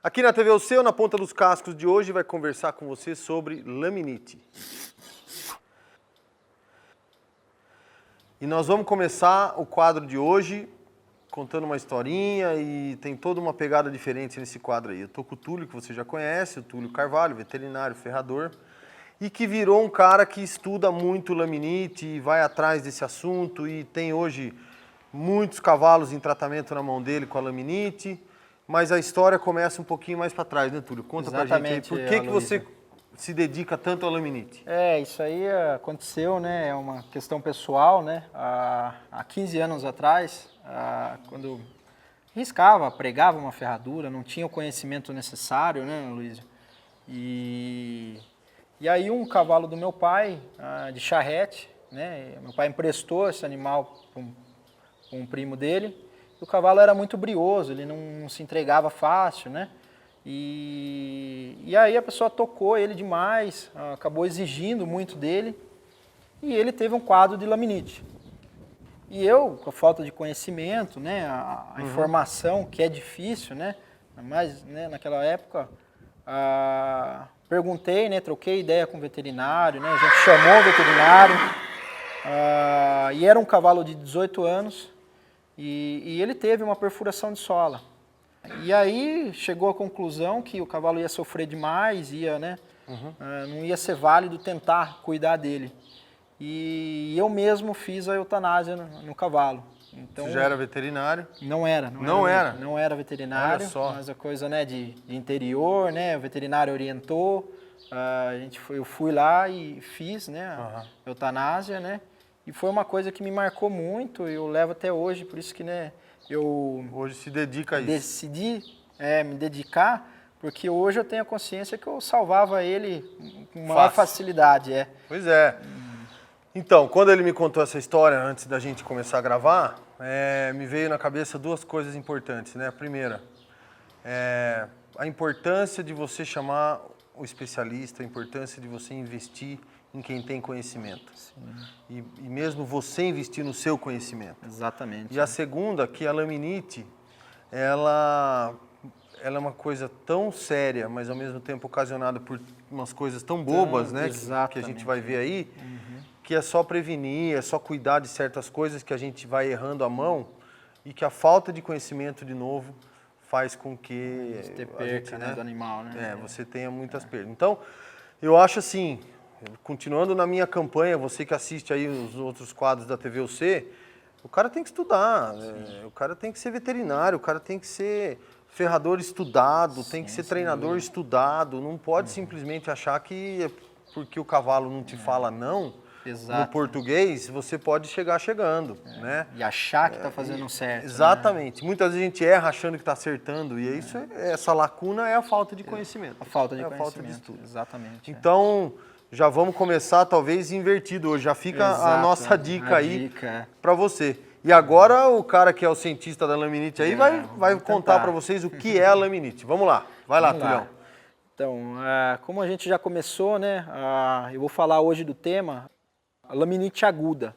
Aqui na TVUC, ou na Ponta dos Cascos de hoje, vai conversar com você sobre laminite. E nós vamos começar o quadro de hoje contando uma historinha e tem toda uma pegada diferente nesse quadro aí. Eu tô com o Túlio, que você já conhece, o Túlio Carvalho, veterinário, ferrador, e que virou um cara que estuda muito laminite e vai atrás desse assunto e tem hoje muitos cavalos em tratamento na mão dele com a laminite. Mas a história começa um pouquinho mais para trás, né, Túlio? Conta pra gente aí, por que você se dedica tanto à laminite? Isso aí aconteceu, né? É uma questão pessoal, né? Há 15 anos atrás, quando riscava, pregava uma ferradura, não tinha o conhecimento necessário, né, Luísa? E aí um cavalo do meu pai, de charrete, né? Meu pai emprestou esse animal para um primo dele. O cavalo era muito brioso, ele não se entregava fácil, né? E aí a pessoa tocou ele demais, acabou exigindo muito dele e ele teve um quadro de laminite. E eu, com a falta de conhecimento, né, a informação que é difícil, né? Mas né, naquela época, perguntei, né, troquei ideia com o veterinário, né? A gente chamou o veterinário e era um cavalo de 18 anos. E ele teve uma perfuração de sola. E aí chegou à conclusão que o cavalo ia sofrer demais, não ia ser válido tentar cuidar dele. E eu mesmo fiz a eutanásia no cavalo. Então, você já era veterinário? Não era. Não era veterinário, olha só. mas a coisa, né, de interior, né, o veterinário orientou, eu fui lá e fiz, né, a eutanásia, né. E foi uma coisa que me marcou muito, eu levo até hoje, por isso que, né, eu... Hoje se dedica a isso. Decidi me dedicar, porque hoje eu tenho a consciência que eu salvava ele com maior facilidade. Pois é. Então, quando ele me contou essa história, antes da gente começar a gravar, me veio na cabeça duas coisas importantes, né? A primeira, a importância de você chamar o especialista, a importância de você investir em quem tem conhecimento. E mesmo você investir no seu conhecimento. Exatamente. E a segunda, que a laminite, ela é uma coisa tão séria, mas ao mesmo tempo ocasionada por umas coisas tão bobas, né? Que a gente vai ver aí, que é só prevenir, é só cuidar de certas coisas que a gente vai errando a mão e que a falta de conhecimento, de novo, faz com que você perca, né, do animal, né? Você tenha muitas perdas. Então, eu acho assim, continuando na minha campanha, você que assiste aí os outros quadros da TVUC, o cara tem que estudar, o cara tem que ser veterinário, o cara tem que ser ferrador estudado, tem que ser treinador estudado, não pode simplesmente achar que porque o cavalo não te fala não, no português, você pode chegar chegando, né? E achar que está fazendo certo. Exatamente. Né? Muitas vezes a gente erra achando que está acertando e isso essa lacuna é a falta de conhecimento. A falta de conhecimento. A falta de estudo. Exatamente. Então, já vamos começar talvez invertido hoje. Já fica a nossa dica aí para você. E agora o cara que é o cientista da laminite aí vai contar para vocês o que é a laminite. Vamos lá. Vai lá, Tulhão. Então, como a gente já começou, né? Eu vou falar hoje do tema a laminite aguda,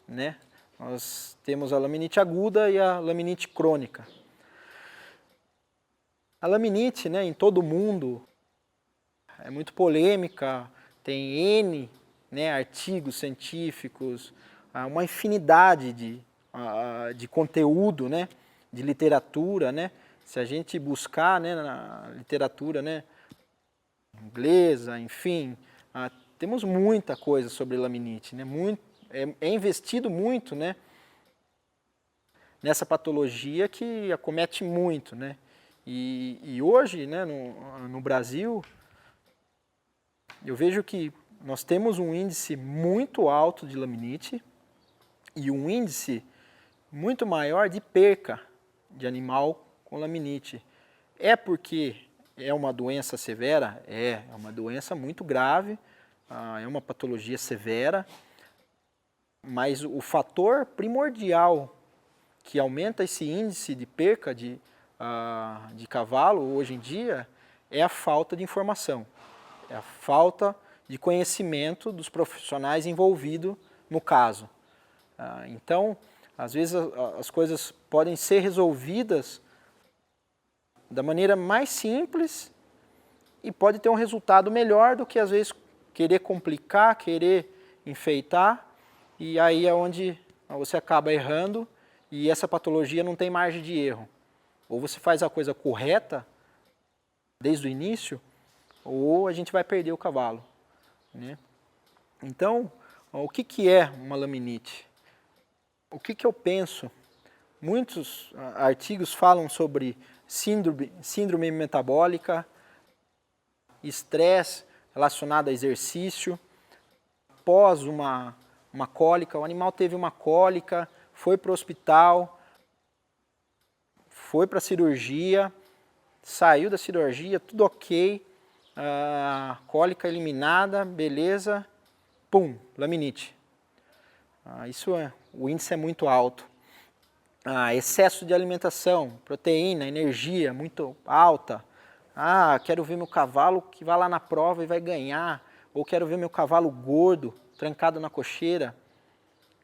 né? Nós temos a laminite aguda e a laminite crônica. A laminite, né, em todo o mundo, é muito polêmica, tem N, né, artigos científicos, uma infinidade de conteúdo, né, de literatura, né? Se a gente buscar, né, na literatura, né, inglesa, enfim, temos muita coisa sobre laminite, né? É investido muito, né, nessa patologia que acomete muito, né? E hoje, né, no Brasil, eu vejo que nós temos um índice muito alto de laminite e um índice muito maior de perca de animal com laminite. É porque é uma doença severa? É uma doença muito grave, é uma patologia severa, mas o fator primordial que aumenta esse índice de perca de cavalo hoje em dia é a falta de informação, é a falta de conhecimento dos profissionais envolvidos no caso. Então, às vezes as coisas podem ser resolvidas da maneira mais simples e pode ter um resultado melhor do que às vezes querer complicar, querer enfeitar, e aí é onde você acaba errando e essa patologia não tem margem de erro. Ou você faz a coisa correta desde o início, ou a gente vai perder o cavalo, né? Então, o que é uma laminite? O que eu penso? Muitos artigos falam sobre síndrome metabólica, estresse relacionado a exercício, após uma cólica, o animal teve uma cólica, foi para o hospital, foi para a cirurgia, saiu da cirurgia, tudo ok, cólica eliminada, beleza, pum, laminite. O índice é muito alto. Excesso de alimentação, proteína, energia muito alta. Quero ver meu cavalo que vai lá na prova e vai ganhar. Ou quero ver meu cavalo gordo, trancado na cocheira.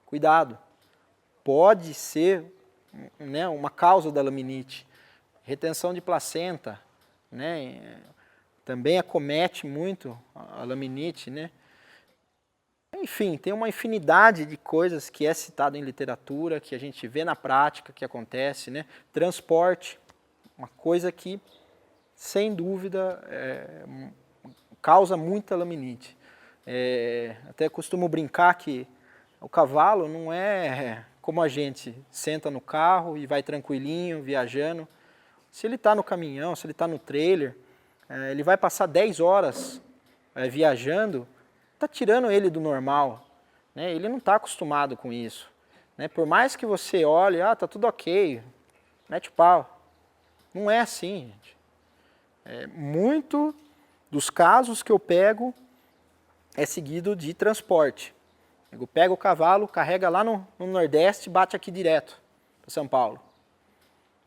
Cuidado. Pode ser, né, uma causa da laminite. Retenção de placenta, né, também acomete muito a laminite, né? Enfim, tem uma infinidade de coisas que é citado em literatura, que a gente vê na prática, que acontece, né? Transporte, uma coisa que, sem dúvida, causa muita laminite. Até costumo brincar que o cavalo não é como a gente senta no carro e vai tranquilinho, viajando. Se ele está no caminhão, se ele está no trailer, ele vai passar 10 horas viajando, está tirando ele do normal, né? Ele não está acostumado com isso, né? Por mais que você olhe, tá tudo ok, mete o pau. Não é assim, gente. Muito dos casos que eu pego é seguido de transporte. Eu pego o cavalo, carrega lá no Nordeste e bate aqui direto para São Paulo.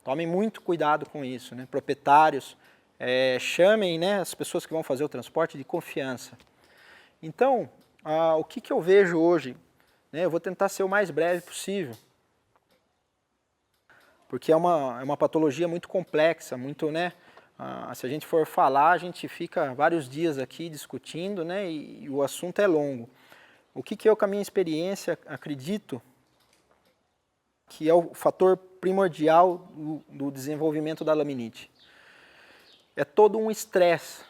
Tomem muito cuidado com isso, né? Proprietários, chamem, né, as pessoas que vão fazer o transporte de confiança. Então, o que eu vejo hoje, né, eu vou tentar ser o mais breve possível, porque é uma patologia muito complexa, muito, né, se a gente for falar, a gente fica vários dias aqui discutindo, né, e o assunto é longo. O que eu, com a minha experiência, acredito que é o fator primordial do desenvolvimento da laminite? É todo um estresse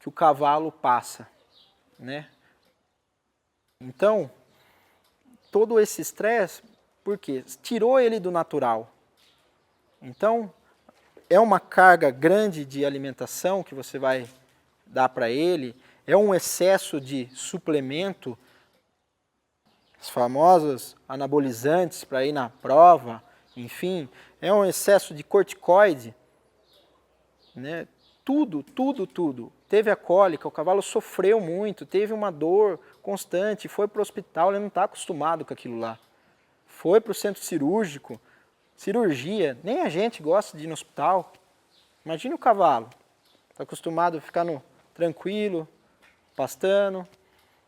que o cavalo passa, né? Então, todo esse estresse, por quê? Tirou ele do natural. Então, é uma carga grande de alimentação que você vai dar para ele, é um excesso de suplemento, os famosos anabolizantes para ir na prova, enfim, é um excesso de corticoide, né? Tudo. Teve a cólica, o cavalo sofreu muito, teve uma dor constante, foi para o hospital, ele não está acostumado com aquilo lá. Foi para o centro cirúrgico, cirurgia, nem a gente gosta de ir no hospital. Imagina o cavalo, está acostumado a ficar tranquilo, pastando.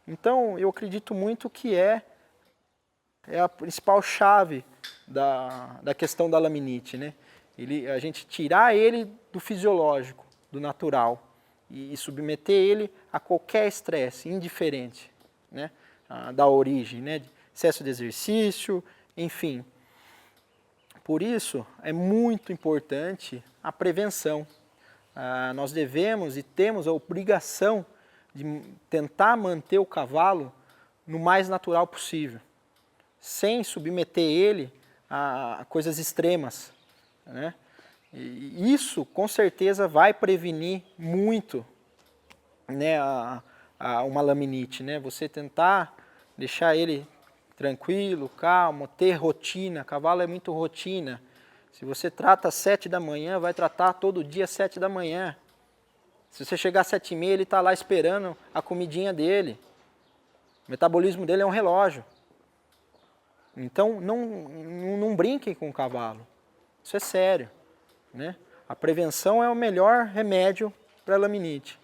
Então, eu acredito muito que é a principal chave da questão da laminite, né? A gente tirar ele do fisiológico, do natural, e submeter ele a qualquer estresse, indiferente, né? Da origem, né? Excesso de exercício, enfim. Por isso, é muito importante a prevenção. Nós devemos e temos a obrigação de tentar manter o cavalo no mais natural possível, sem submeter ele a coisas extremas, né? E isso, com certeza, vai prevenir muito, né, uma laminite, né? Você tentar deixar ele tranquilo, calmo, ter rotina. Cavalo é muito rotina. Se você trata às 7 da manhã, vai tratar todo dia às 7 da manhã. Se você chegar às 7h30, ele está lá esperando a comidinha dele. O metabolismo dele é um relógio. Então, não brinquem com o cavalo. Isso é sério, né? A prevenção é o melhor remédio para a laminite.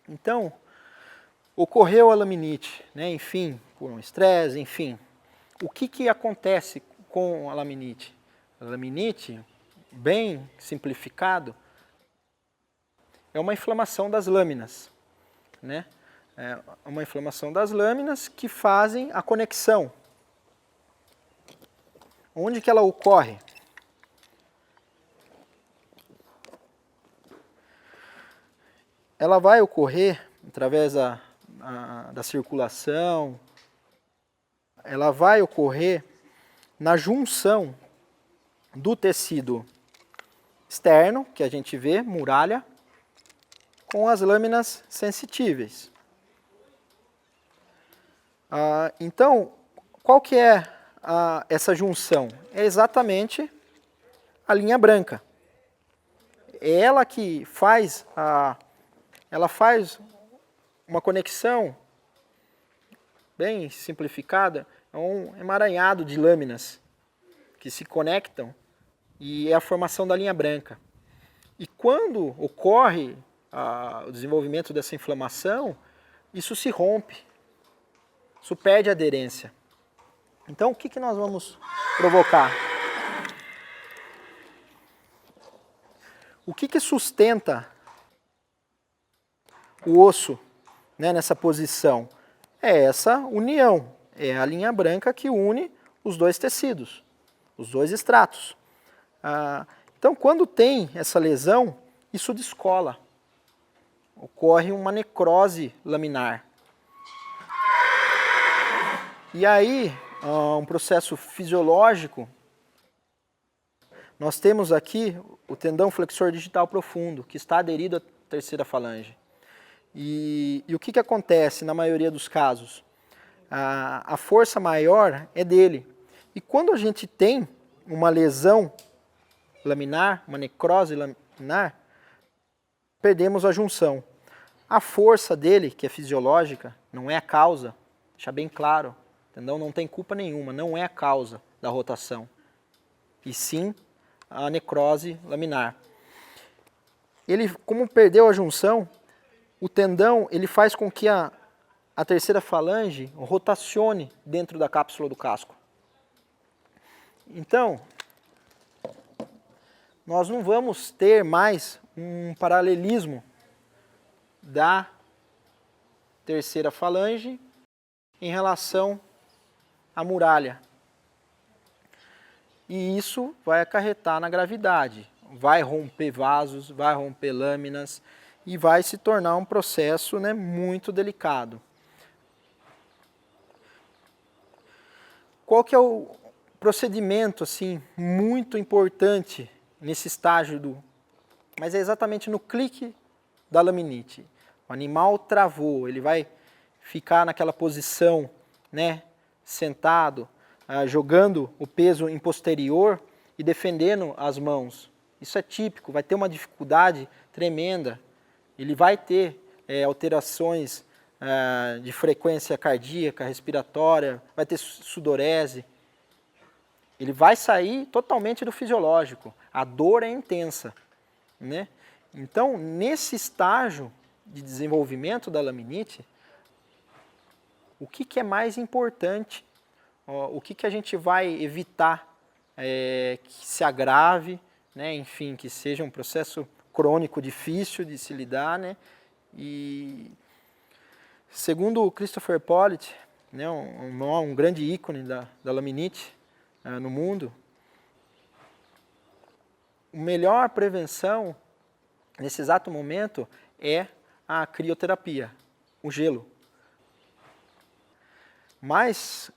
Então, ocorreu a laminite, né? Enfim, por um estresse, enfim. O que acontece com a laminite? A laminite, bem simplificado, é uma inflamação das lâminas, né? É uma inflamação das lâminas que fazem a conexão. Onde que ela ocorre? Ela vai ocorrer através da circulação, ela vai ocorrer na junção do tecido externo, que a gente vê, muralha, com as lâminas sensitíveis. Então, qual que é essa junção? É exatamente a linha branca. É ela que faz uma conexão bem simplificada, é um emaranhado de lâminas que se conectam e é a formação da linha branca. E quando ocorre o desenvolvimento dessa inflamação, isso se rompe, isso perde aderência. Então, o que nós vamos provocar? O que sustenta o osso, né, nessa posição? É essa união, é a linha branca que une os dois tecidos, os dois estratos. Então, quando tem essa lesão, isso descola. Ocorre uma necrose laminar. E aí, um processo fisiológico, nós temos aqui o tendão flexor digital profundo, que está aderido à terceira falange. E o que acontece na maioria dos casos? A força maior é dele. E quando a gente tem uma lesão laminar, uma necrose laminar, perdemos a junção. A força dele, que é fisiológica, não é a causa, deixa bem claro, o tendão não tem culpa nenhuma, não é a causa da rotação, e sim a necrose laminar. Ele, como perdeu a junção, o tendão ele faz com que a terceira falange rotacione dentro da cápsula do casco. Então, nós não vamos ter mais um paralelismo da terceira falange em relação à muralha. E isso vai acarretar na gravidade, vai romper vasos, vai romper lâminas e vai se tornar um processo, né, muito delicado. Qual que é o procedimento assim, muito importante nesse estágio mas é exatamente no clique da laminite. O animal travou, ele vai ficar naquela posição, né, sentado, jogando o peso em posterior e defendendo as mãos. Isso é típico, vai ter uma dificuldade tremenda. Ele vai ter alterações de frequência cardíaca, respiratória, vai ter sudorese. Ele vai sair totalmente do fisiológico. A dor é intensa, né? Então, nesse estágio de desenvolvimento da laminite, o que é mais importante? O que a gente vai evitar que se agrave, né? Enfim, que seja um processo crônico difícil de se lidar, né? E segundo o Christopher Pollitt, né, um grande ícone da laminite no mundo, a melhor prevenção nesse exato momento é a crioterapia, o gelo. Mas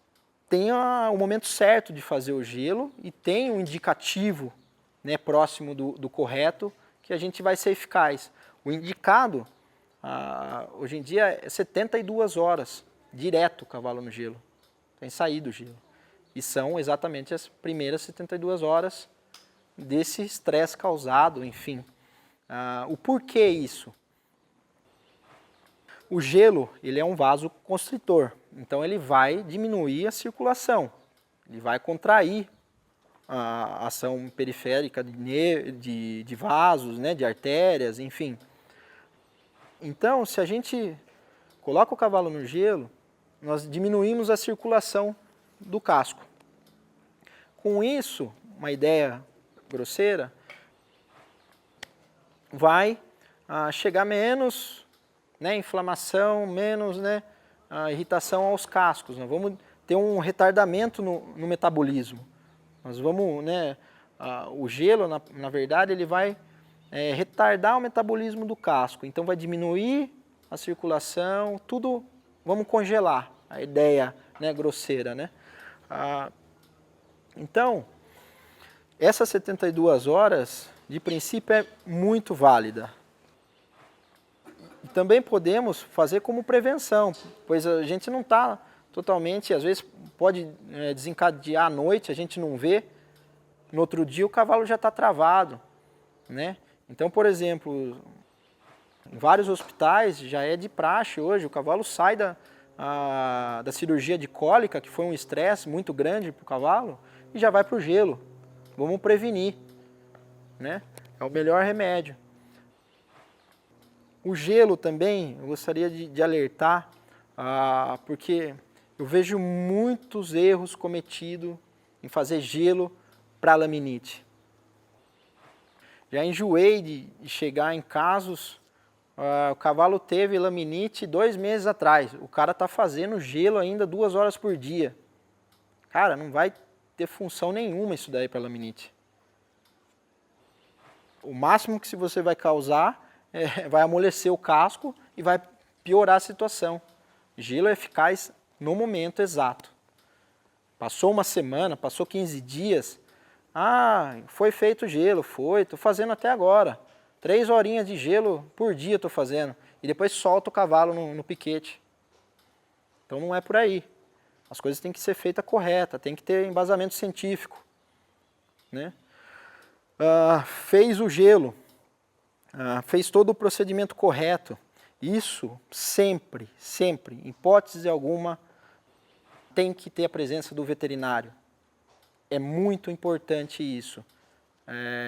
tem o momento certo de fazer o gelo e tem um indicativo, né, próximo do correto que a gente vai ser eficaz. O indicado, hoje em dia, é 72 horas, direto o cavalo no gelo, tem saído o gelo. E são exatamente as primeiras 72 horas desse estresse causado, enfim. O porquê isso? O gelo, ele é um vasoconstritor, então ele vai diminuir a circulação, ele vai contrair a ação periférica de vasos, né, de artérias, enfim. Então, se a gente coloca o cavalo no gelo, nós diminuímos a circulação do casco. Com isso, uma ideia grosseira, vai chegar menos, né, inflamação, menos, né, irritação aos cascos. Nós vamos ter um retardamento no metabolismo. Nós vamos, né, o gelo, na verdade, ele vai retardar o metabolismo do casco. Então vai diminuir a circulação, tudo vamos congelar. A ideia, né, grosseira, né? Então, essas 72 horas, de princípio, é muito válida. E também podemos fazer como prevenção, pois a gente não está totalmente, às vezes pode desencadear à noite, a gente não vê, no outro dia o cavalo já está travado, né? Então, por exemplo, em vários hospitais já é de praxe hoje, o cavalo sai da cirurgia de cólica, que foi um estresse muito grande para o cavalo, e já vai para o gelo. Vamos prevenir, né? É o melhor remédio. O gelo também, eu gostaria de alertar, porque eu vejo muitos erros cometidos em fazer gelo para laminite. Já enjoei de chegar em casos, o cavalo teve laminite 2 meses atrás, o cara está fazendo gelo ainda 2 horas por dia. Cara, não vai ter função nenhuma isso daí para laminite. O máximo que você vai causar vai amolecer o casco e vai piorar a situação. Gelo é eficaz no momento exato. Passou uma semana, passou 15 dias, foi feito gelo, estou fazendo até agora. 3 horinhas de gelo por dia estou fazendo. E depois solto o cavalo no piquete. Então não é por aí. As coisas têm que ser feitas corretas, tem que ter embasamento científico, né? Fez o gelo, fez todo o procedimento correto. Isso sempre, em hipótese alguma, tem que ter a presença do veterinário. É muito importante isso.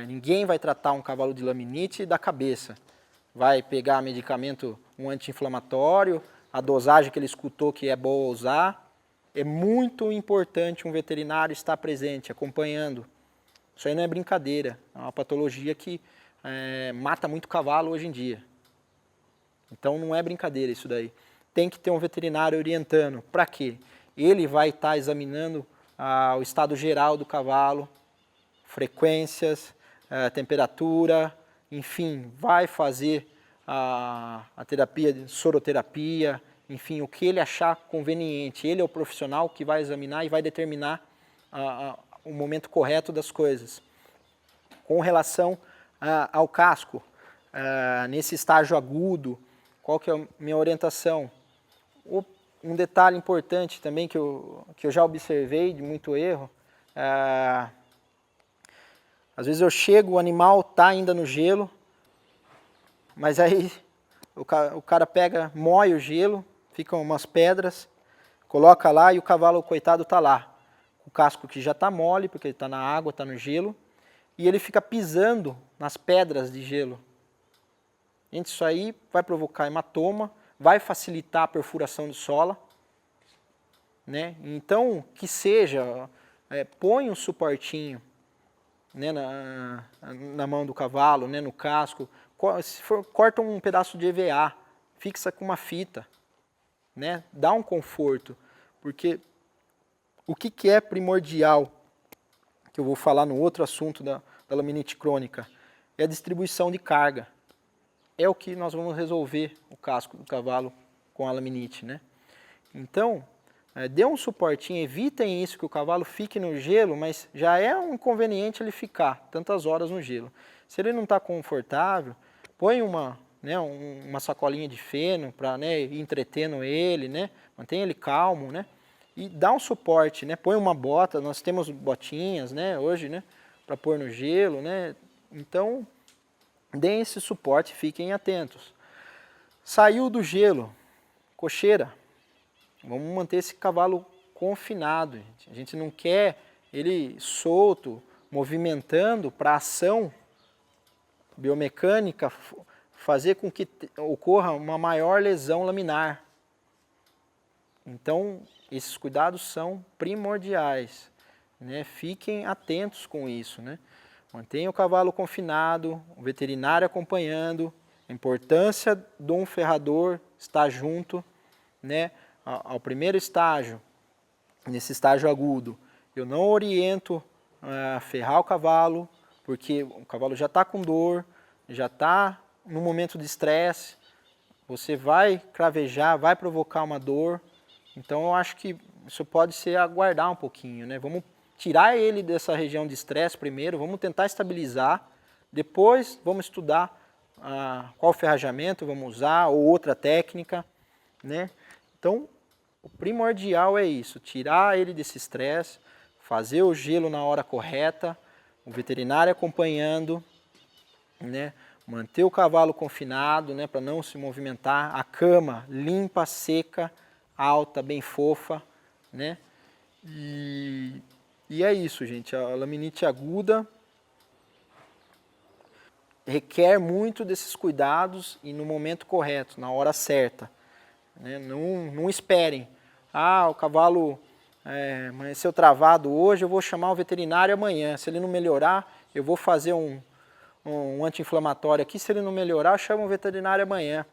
Ninguém vai tratar um cavalo de laminite da cabeça. Vai pegar medicamento, um anti-inflamatório, a dosagem que ele escutou que é boa usar. É muito importante um veterinário estar presente, acompanhando. Isso aí não é brincadeira, é uma patologia que mata muito cavalo hoje em dia. Então não é brincadeira isso daí. Tem que ter um veterinário orientando. Para quê? Ele vai estar examinando o estado geral do cavalo, frequências, temperatura, enfim, vai fazer a terapia de soroterapia, enfim, o que ele achar conveniente. Ele é o profissional que vai examinar e vai determinar o momento correto das coisas. Com relação ao casco, nesse estágio agudo, qual que é a minha orientação? Um detalhe importante também que eu já observei de muito erro, às vezes eu chego, o animal está ainda no gelo, mas aí o cara pega, moe o gelo, ficam umas pedras, coloca lá e o cavalo, coitado, está lá. O casco que já está mole, porque ele está na água, está no gelo, e ele fica pisando nas pedras de gelo. Gente, isso aí vai provocar hematoma, vai facilitar a perfuração de sola, né? Então, que seja, põe um suportinho, né, na mão do cavalo, né, no casco, se for, corta um pedaço de EVA, fixa com uma fita, né, dá um conforto, porque o que é primordial, que eu vou falar no outro assunto da laminite crônica, é a distribuição de carga. É o que nós vamos resolver o casco do cavalo com a laminite, né? Então, dê um suportinho, evitem isso, que o cavalo fique no gelo, mas já é um inconveniente ele ficar tantas horas no gelo. Se ele não está confortável, põe uma sacolinha de feno para, né, ir entretendo ele, né? Mantenha ele calmo, né? E dá um suporte, né? Põe uma bota, nós temos botinhas, né, hoje, né, para pôr no gelo, né? Então, deem esse suporte, fiquem atentos. Saiu do gelo, cocheira. Vamos manter esse cavalo confinado, gente. A gente não quer ele solto, movimentando para ação biomecânica fazer com que ocorra uma maior lesão laminar. Então, esses cuidados são primordiais, né? Fiquem atentos com isso, né? Mantenha o cavalo confinado, o veterinário acompanhando. A importância de um ferrador estar junto, né, ao primeiro estágio, nesse estágio agudo. Eu não oriento a ferrar o cavalo, porque o cavalo já está com dor, já está no momento de estresse, você vai cravejar, vai provocar uma dor. Então eu acho que isso pode ser aguardar um pouquinho, né? Vamos tirar ele dessa região de estresse primeiro, vamos tentar estabilizar, depois vamos estudar qual ferrajamento vamos usar ou outra técnica, né? Então, o primordial é isso, tirar ele desse estresse, fazer o gelo na hora correta, o veterinário acompanhando, né? Manter o cavalo confinado, né? Para não se movimentar, a cama limpa, seca, alta, bem fofa, né? E é isso, gente, a laminite aguda requer muito desses cuidados e no momento correto, na hora certa. Né? Não esperem. O cavalo amanheceu travado hoje, eu vou chamar o veterinário amanhã. Se ele não melhorar, eu vou fazer um anti-inflamatório aqui. Se ele não melhorar, eu chamo o veterinário amanhã.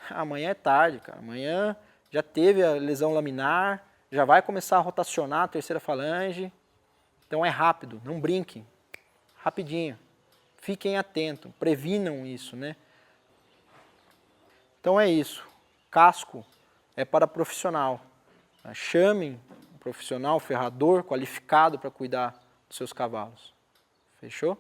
Amanhã é tarde, cara. Amanhã já teve a lesão laminar, já vai começar a rotacionar a terceira falange. Então é rápido, não brinquem. Rapidinho. Fiquem atentos, previnam isso, né? Então é isso. Casco é para profissional. Chamem um profissional, ferrador, qualificado para cuidar dos seus cavalos. Fechou?